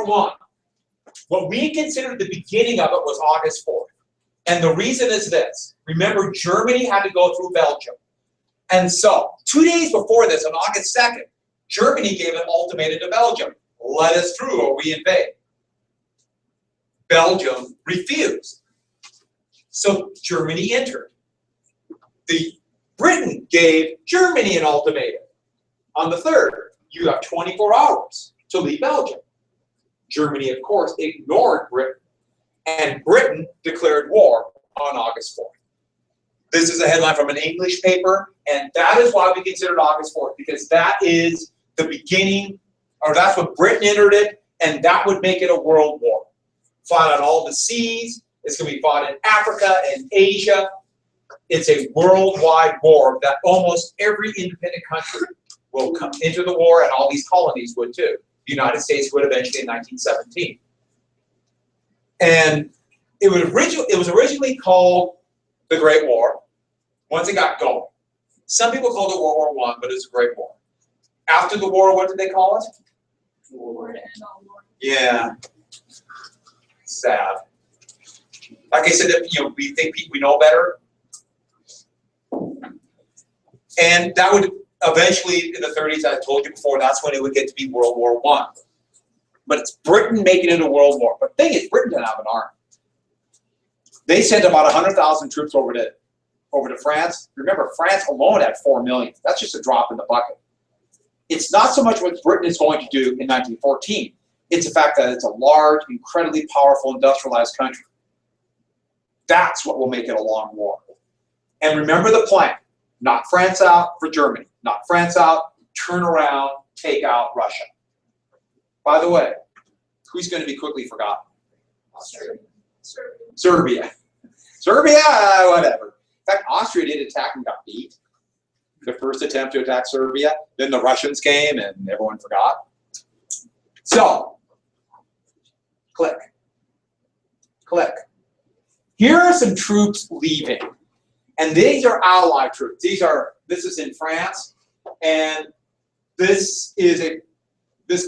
War I. What we considered the beginning of it was August 4th. And the reason is this. Remember, Germany had to go through Belgium. And so, 2 days before this, on August 2nd, Germany gave an ultimatum to Belgium. Let us through or we invade. Belgium refused. So Germany entered. Britain gave Germany an ultimatum. On the 3rd, you have 24 hours to leave Belgium. Germany, of course, ignored Britain, and Britain declared war on August 4th. This is a headline from an English paper, and that is why we consider it August 4th, because that is the beginning, or that's what Britain entered it, and that would make it a world war. Fought on all the seas. It's going to be fought in Africa and Asia. It's a worldwide war that almost every independent country will come into the war, and all these colonies would too. The United States would eventually in 1917. And it was originally called the Great War. Once it got going. Some people called it World War I, but it's a Great War. After the war, what did they call it? War to end all war. Yeah. Sad. Like I said, we think we know better. And that would eventually, in the 30s, I told you before, that's when it would get to be World War I. But it's Britain making it a world war. But the thing is, Britain didn't have an army. They sent about 100,000 troops over to France. Remember, France alone had 4 million. That's just a drop in the bucket. It's not so much what Britain is going to do in 1914. It's the fact that it's a large, incredibly powerful, industrialized country. That's what will make it a long war. And remember the plan. Knock France out for Germany. Knock France out, turn around, take out Russia. By the way, who's going to be quickly forgotten? Austria. Serbia. Serbia, whatever. In fact, Austria did attack and got beat. The first attempt to attack Serbia. Then the Russians came and everyone forgot. So, click. Click. Here are some troops leaving. And these are Allied troops. This is in France. And this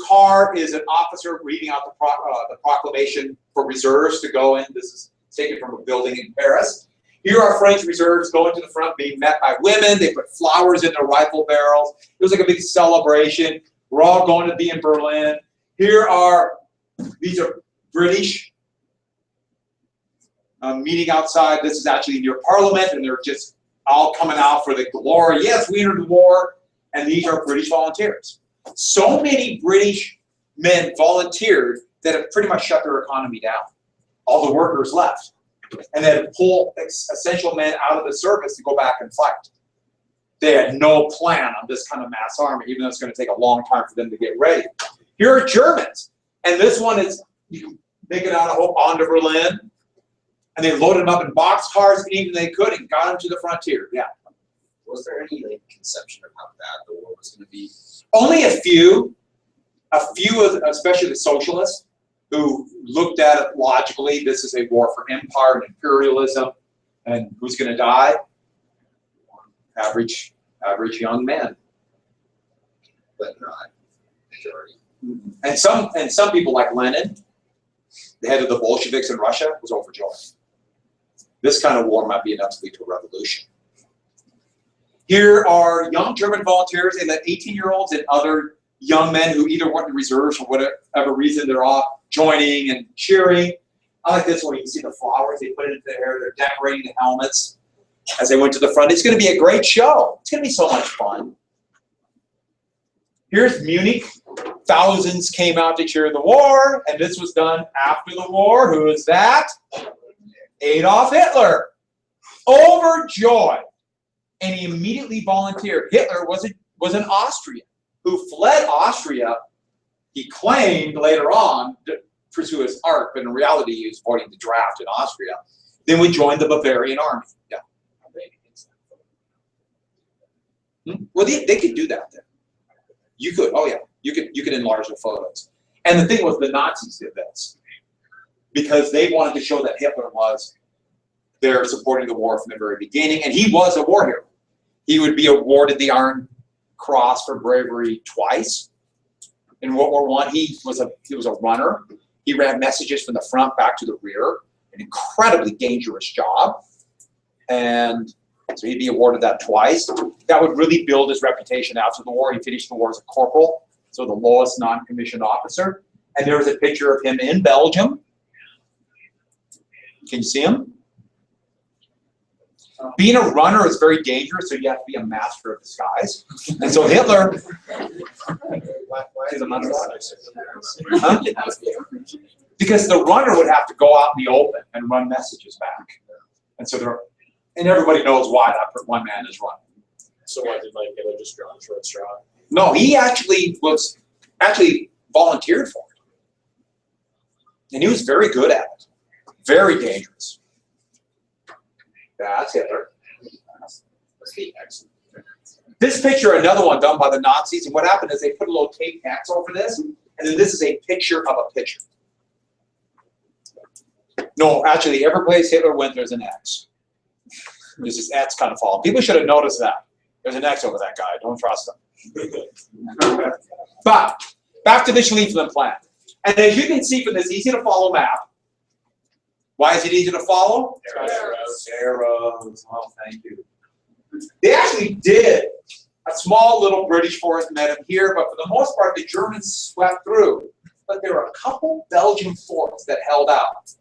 car is an officer reading out the proclamation for reserves to go in. This is taken from a building in Paris. Here are French reserves going to the front, being met by women. They put flowers in their rifle barrels. It was like a big celebration. We're all going to be in Berlin. These are British meeting outside. This is actually near Parliament, and they're just all coming out for the glory. Yes, we entered the war, and these are British volunteers. So many British men volunteered that it pretty much shut their economy down. All the workers left. And they had to pull essential men out of the service to go back and fight. They had no plan on this kind of mass army, even though it's going to take a long time for them to get ready. Here are Germans. And this one is, you can make it out of onto Berlin. And they loaded them up in boxcars, anything they could, and got them to the frontier. Yeah. Was there any conception of how bad the war was going to be? Only a few, especially the socialists, who looked at it logically. This is a war for empire and imperialism, and who's going to die? Average young men. But not majority. And some people like Lenin, the head of the Bolsheviks in Russia, was overjoyed. This kind of war might be enough to lead to a revolution. Here are young German volunteers and the 18-year-olds and other young men who either went to reserves for whatever reason, they're off joining and cheering. I like this one. You can see the flowers. They put it into their hair. They're decorating the helmets as they went to the front. It's going to be a great show. It's going to be so much fun. Here's Munich. Thousands came out to cheer the war, and this was done after the war. Who is that? Adolf Hitler. Overjoyed. And he immediately volunteered. Hitler was an Austrian who fled Austria. He claimed later on to pursue his art, but in reality he was avoiding the draft in Austria. Then we joined the Bavarian army. Yeah. Well, they could do that then. You could, oh yeah, you could enlarge the photos. And the thing was, the Nazis did this because they wanted to show that Hitler was there supporting the war from the very beginning, and he was a war hero. He would be awarded the Iron Cross for bravery twice. In World War I, he was a runner. He ran messages from the front back to the rear. An incredibly dangerous job. And so he'd be awarded that twice. That would really build his reputation after the war. He finished the war as a corporal, so the lowest non-commissioned officer. And there was a picture of him in Belgium. Can you see him? Being a runner is very dangerous, so you have to be a master of disguise. And so Hitler, Why is a monster? huh? Because the runner would have to go out in the open and run messages back. And so and everybody knows why that one man is running. So why did Mike Hitler just draw the short straw? No, he actually volunteered for it. And he was very good at it. Very dangerous. That's Hitler. This picture, another one done by the Nazis, and what happened is they put a little tape X over this, and then this is a picture of a picture. No, actually, every place Hitler went, there's an X. There's this X kind of following. People should have noticed that. There's an X over that guy. Don't trust him. But back to the Schlieffen plan. And as you can see from this easy to follow map, why is it easy to follow? Arrows. Oh, thank you. They actually did a small little British force met him here, but for the most part, the Germans swept through. But there were a couple Belgian forts that held out.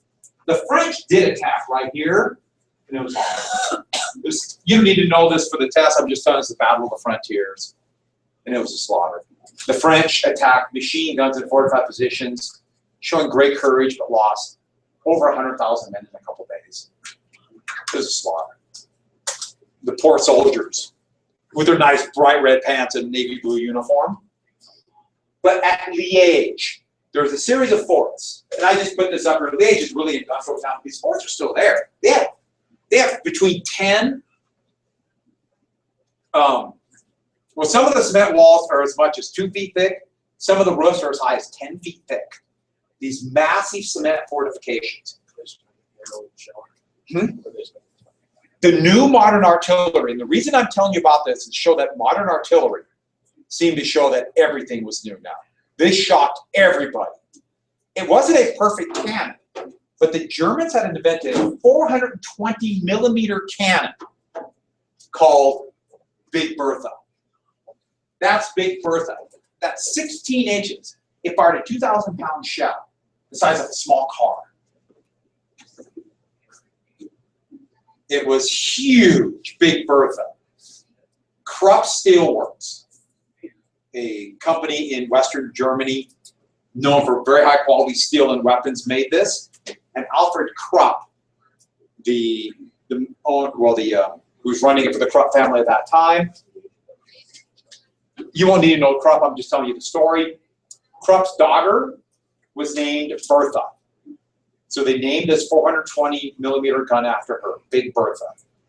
The French did attack right here, and it was awful. You don't need to know this for the test. I'm just telling you it's the Battle of the Frontiers, and it was a slaughter. The French attacked machine guns in fortified positions, showing great courage, but lost over 100,000 men in a couple days. It was a slaughter. The poor soldiers with their nice bright red pants and navy blue uniform. But at Liège, there's a series of forts, and I just put this up here. Liège is really industrial town. These forts are still there. They have between 10. Well, some of the cement walls are as much as 2 feet thick. Some of the roofs are as high as 10 feet thick. These massive cement fortifications. The new modern artillery, and the reason I'm telling you about this is to show that modern artillery seemed to show that everything was new now. This shocked everybody. It wasn't a perfect cannon, but the Germans had invented a 420 millimeter cannon called Big Bertha. That's Big Bertha. That's 16 inches. It fired a 2,000-pound shell, the size of a small car. It was huge, Big Bertha. Krupp Steelworks, a company in Western Germany known for very high quality steel and weapons, made this. And Alfred Krupp, who was running it for the Krupp family at that time. You won't need to know Krupp, I'm just telling you the story. Krupp's daughter was named Bertha. So they named this 420 millimeter gun after her, Big Bertha.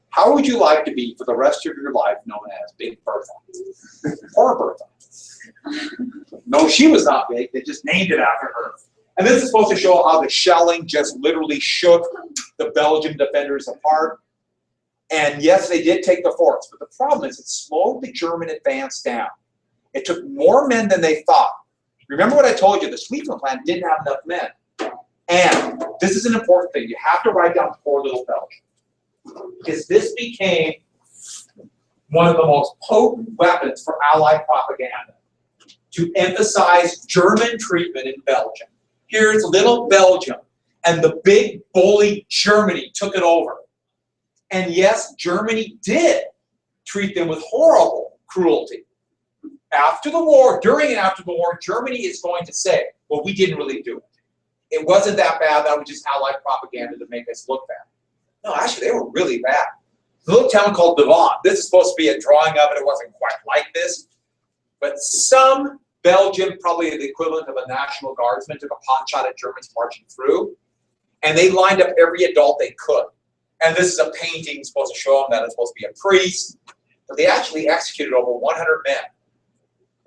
How would you like to be for the rest of your life known as Big Bertha? Poor Bertha. No, she was not big, they just named it after her. And this is supposed to show how the shelling just literally shook the Belgian defenders apart. And yes, they did take the forts, but the problem is it slowed the German advance down. It took more men than they thought. Remember what I told you, the Schlieffen plan didn't have enough men. And this is an important thing. You have to write down poor little Belgium. Because this became one of the most potent weapons for Allied propaganda to emphasize German treatment in Belgium. Here's little Belgium, and the big bully Germany took it over. And yes, Germany did treat them with horrible cruelty. After the war, during and after the war, Germany is going to say, well, we didn't really do it. It wasn't that bad, that was just Allied propaganda to make us look bad. No, actually, they were really bad. A little town called Devon. This is supposed to be a drawing of it. It wasn't quite like this. But some Belgian, probably the equivalent of a National Guardsman, took a pot shot at Germans marching through. And they lined up every adult they could. And this is a painting supposed to show them that it's supposed to be a priest. But they actually executed over 100 men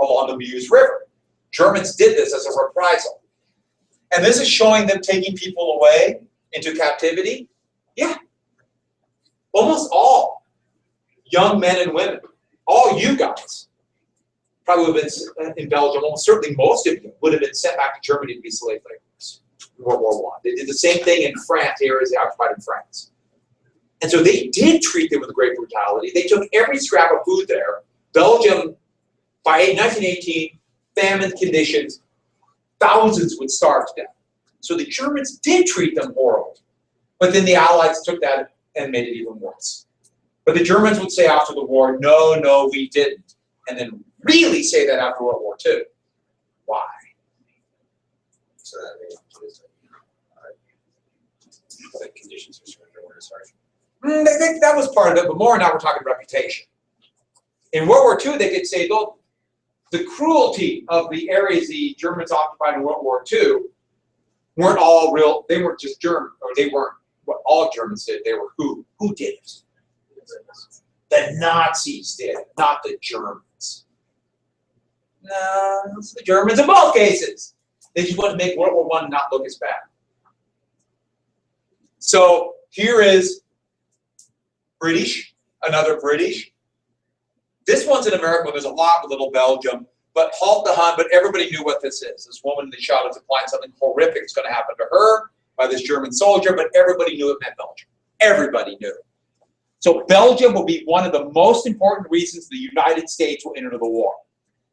along the Meuse River. Germans did this as a reprisal. And this is showing them taking people away into captivity. Yeah. Almost all young men and women, all you guys, probably would have been in Belgium, almost certainly most of you would have been sent back to Germany to be slave laborers in World War I. They did the same thing in France, areas they occupied in France. And so they did treat them with great brutality. They took every scrap of food there. Belgium, by 1918, famine conditions, thousands would starve to death. So the Germans did treat them horribly. But then the Allies took that and made it even worse. But the Germans would say after the war, no, no, we didn't. And then really say that after World War II. Why? So that means the conditions for surrender were as harsh. That was part of it, but more now we're talking reputation. In World War II, they could say, though, the cruelty of the areas the Germans occupied in World War II weren't all real. They weren't just German, or they weren't what all Germans did. They were who? Who did it? The Nazis did, not the Germans. No, it's the Germans in both cases. They just wanted to make World War I not look as bad. So here is British, another British. This one's in America. There's a lot with little Belgium, but halt the Hun. But everybody knew what this is. This woman in the shot is implying something horrific is going to happen to her by this German soldier, but everybody knew it meant Belgium. Everybody knew. So Belgium will be one of the most important reasons the United States will enter the war.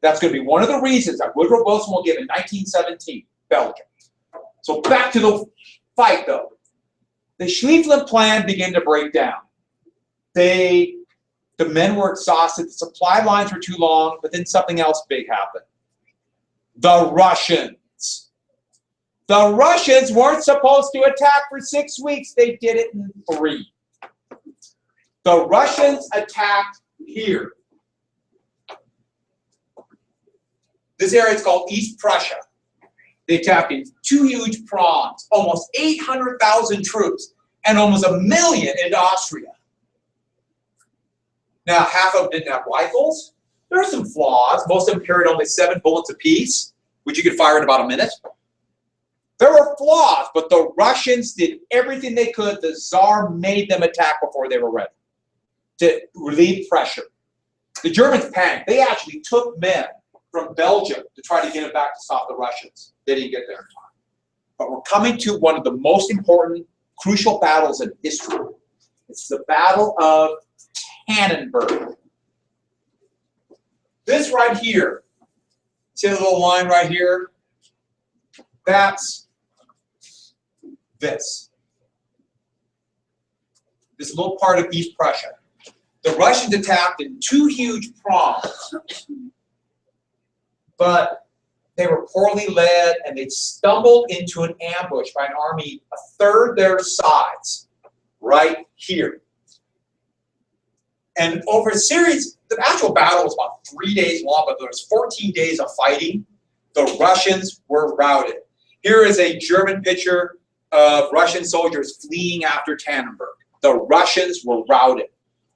That's going to be one of the reasons that Woodrow Wilson will give in 1917, Belgium. So back to the fight, though. The Schlieffen Plan began to break down. The men were exhausted, the supply lines were too long, but then something else big happened. The Russians. The Russians weren't supposed to attack for 6 weeks. They did it in 3. The Russians attacked here. This area is called East Prussia. They attacked in 2 huge prongs, almost 800,000 troops, and almost 1 million into Austria. Now, half of them didn't have rifles. There are some flaws. Most of them carried only 7 bullets apiece, which you could fire in about a minute. There were flaws, but the Russians did everything they could. The Tsar made them attack before they were ready to relieve pressure. The Germans panicked. They actually took men from Belgium to try to get them back to stop the Russians. They didn't get there in time. But we're coming to one of the most important, crucial battles in history. It's the Battle of Tannenberg. This right here, see the little line right here? That's this. This little part of East Prussia. The Russians attacked in 2 huge prongs, but they were poorly led and they stumbled into an ambush by an army 1/3 their size, right here. And over a series, the actual battle was about 3 days long, but there was 14 days of fighting. The Russians were routed. Here is a German picture of Russian soldiers fleeing after Tannenberg. The Russians were routed.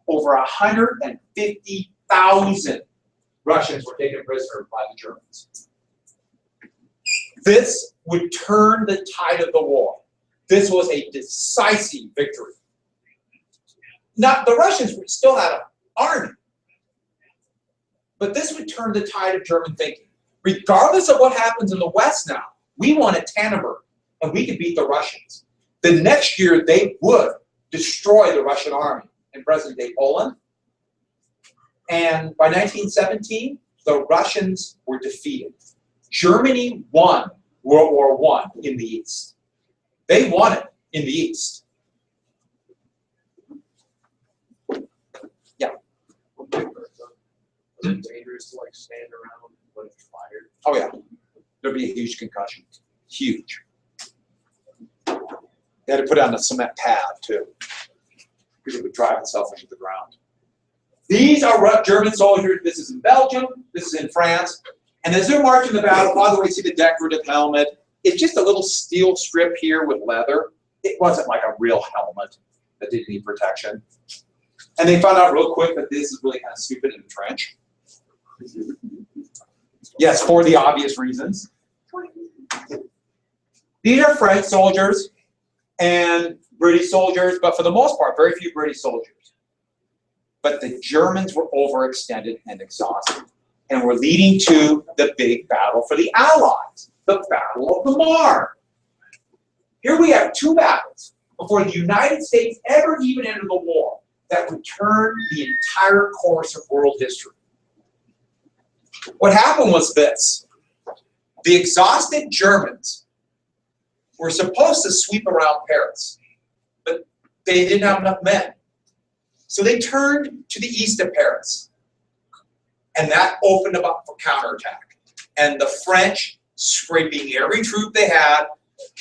Over 150,000 Russians were taken prisoner by the Germans. This would turn the tide of the war. This was a decisive victory. Now, the Russians still had an army, but this would turn the tide of German thinking. Regardless of what happens in the West now, we won at Tannenberg, and we could beat the Russians. The next year, they would destroy the Russian army in present-day Poland. And by 1917, the Russians were defeated. Germany won World War I in the East. They won it in the East. Yeah. Is it dangerous to like stand around when it's fired? Oh yeah. There'd be a huge concussion. Huge. They had to put it on a cement pad too, because it would drive itself into the ground. These are German soldiers. This is in Belgium. This is in France. And as they're marching the battle, by the way, see the decorative helmet. It's just a little steel strip here with leather. It wasn't like a real helmet that didn't need protection. And they found out real quick that this is really kind of stupid in the trench. Yes, for the obvious reasons. These are French soldiers and British soldiers, but for the most part, very few British soldiers. But the Germans were overextended and exhausted. And we're leading to the big battle for the Allies, the Battle of the Marne. Here we have two battles before the United States ever even entered the war that would turn the entire course of world history. What happened was this. The exhausted Germans were supposed to sweep around Paris, but they didn't have enough men. So they turned to the east of Paris, and that opened them up for counterattack. And the French, scraping every troop they had,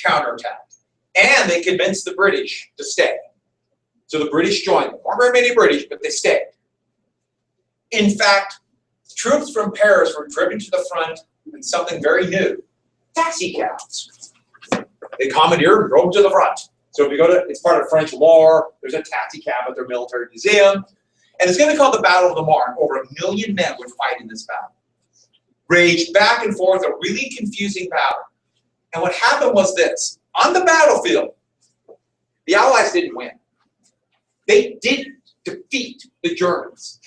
counterattacked. And they convinced the British to stay. So the British joined them. There weren't very many British, but they stayed. In fact, troops from Paris were driven to the front in something very new, taxi cabs. They commandeered and drove to the front. So if you go to, it's part of French lore, there's a taxi cab at their military museum. And it's going to be called the Battle of the Marne. Over 1 million men would fight in this battle. Raged back and forth, a really confusing battle. And what happened was this. On the battlefield, the Allies didn't win. They didn't defeat the Germans.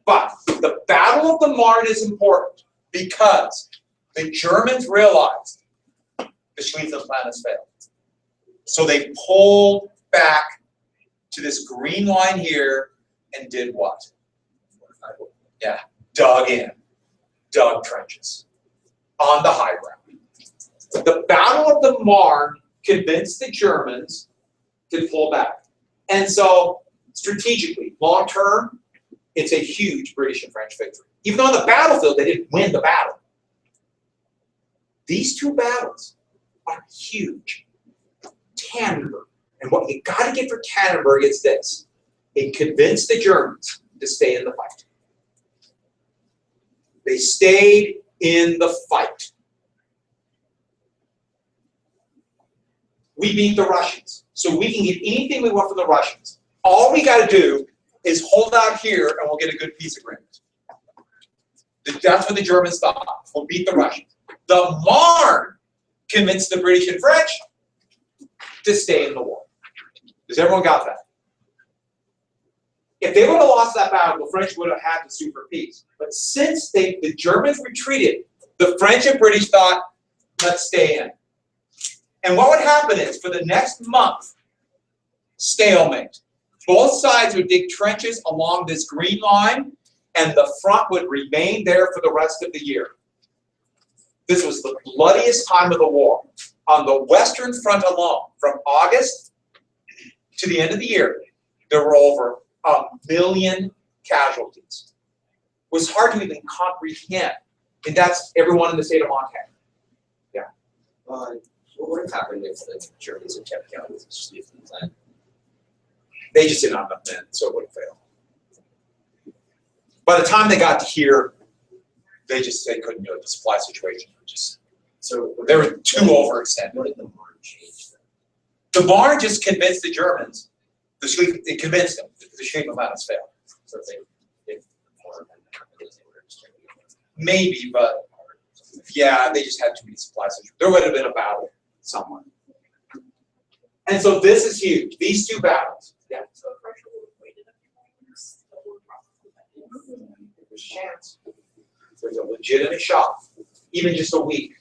But the Battle of the Marne is important because the Germans realized the Schlieffen Plan has failed. So they pulled back to this green line here and did what? Yeah, dug in, dug trenches on the high ground. The Battle of the Marne convinced the Germans to pull back. And so, strategically, long term, it's a huge British and French victory. Even though on the battlefield, they didn't win the battle. These two battles are huge. Tannenberg. And what you got to get for Tannenberg is this. It convinced the Germans to stay in the fight. They stayed in the fight. We beat the Russians, so we can get anything we want from the Russians. All we got to do is hold out here and we'll get a good peace agreement. That's what the Germans thought. We'll beat the Russians. The Marne convinced the British and French to stay in the war. Does everyone got that? If they would have lost that battle, the French would have had to sue for peace. But since the Germans retreated, the French and British thought, let's stay in. And what would happen is, for the next month, stalemate. Both sides would dig trenches along this green line, and the front would remain there for the rest of the year. This was the bloodiest time of the war. On the Western Front alone, from August to the end of the year, there were over 1 million casualties. It was hard to even comprehend. And that's everyone in the state of Montana. Yeah. What would have happened if the Germans had kept going with the Schlieffen Plan? They just didn't have enough men, so it would have failed. By the time they got to here, they couldn't do it. The supply situation was just, So they were too overextended. what did the Marne change then? The Marne just convinced the Germans, it convinced them that the Schlieffen Plan has failed. So if the Marne hadn't happened, they would have just kept going. Maybe, but yeah, they just had too many supply situations. There would have been a battle somewhere. And so this is huge. These two battles. Yeah. So if Russia would have waited a few months, that would probably have been. There's a chance. There's a legitimate shot. Even just a week.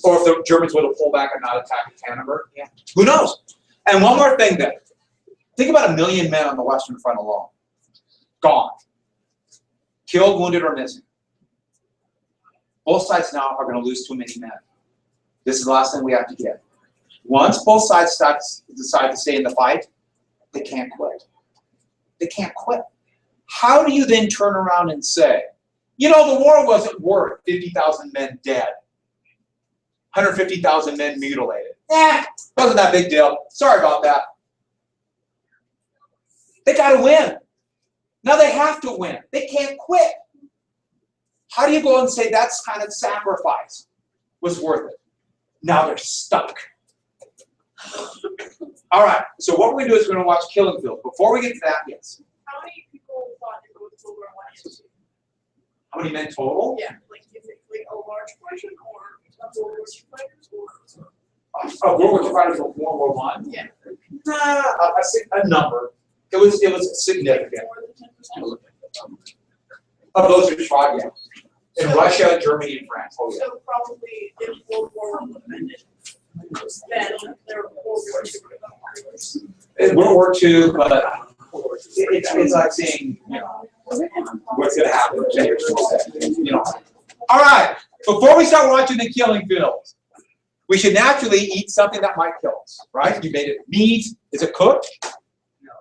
Or if the Germans would have pulled back and not attacked Tannenberg. Yeah. Who knows? And one more thing then. Think about 1 million men on the Western Front alone. Gone. Killed, wounded, or missing. Both sides now are going to lose too many men. This is the last thing we have to get. Once both sides decide to stay in the fight, they can't quit. They can't quit. How do you then turn around and say, you know, the war wasn't worth 50,000 men dead, 150,000 men mutilated. Wasn't that big deal. Sorry about that. They got to win. Now they have to win. They can't quit. How do you go and say that's kind of sacrifice was worth it? Now they're stuck. All right, so what we're going to do is we're going to watch Killing Field. Before we get to that, yes. How many people fought in both World War I and II? How many men total? Yeah, like is it like a large portion or of World War II fighters or? Oh, World War II fighters were World War I? Yeah. Nah, a number. It was significant. More than 10%? Of those are tried, yeah. In Russia, Germany, and France. Oh, yeah. So probably if World War I ended, then there World War II. In World War II, but it's like saying, you know, what's going to happen in 10 years from now, you know. All right, before we start watching the killing fields, we should naturally eat something that might kill us, right? You made it meat. Is it cooked? No.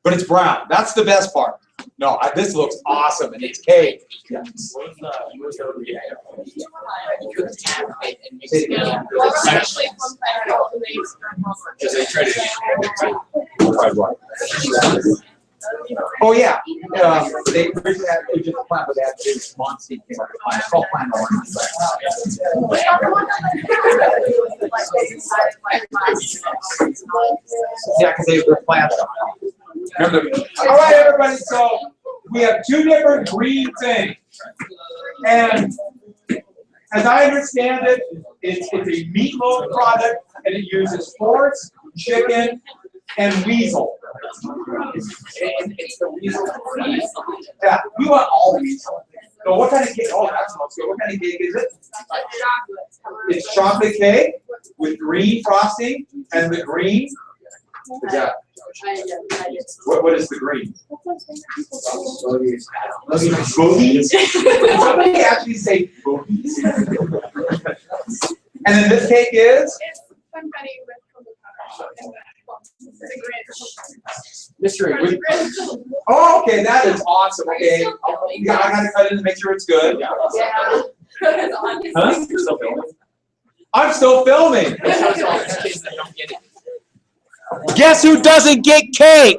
But it's brown. That's the best part. No, this looks awesome, and it's cake. Yeah. Because they try to. Oh yeah, they originally had it was just a plant, but they had to do Monty came up with a plant. It's called plant orange. Yeah, because they were plants. Remember? All right, everybody. So we have two different green things, and as I understand it, it's a meatloaf product, and it uses horse, chicken, and weasel. It's the weasel. Yeah, we want all weasel. So what kind of cake? Oh, that smells good. What kind of cake is it? It's chocolate cake with green frosting, and the green. Yeah. What is the green? Boogies. Somebody actually say boogies. And then this cake is? It's confetti with cocoa powder. Mystery. Oh, okay, that is awesome. Okay, yeah, I gotta cut it to make sure it's good. Yeah. Huh? You're still filming? I'm still filming. Kids that don't get it. Guess who doesn't get cake?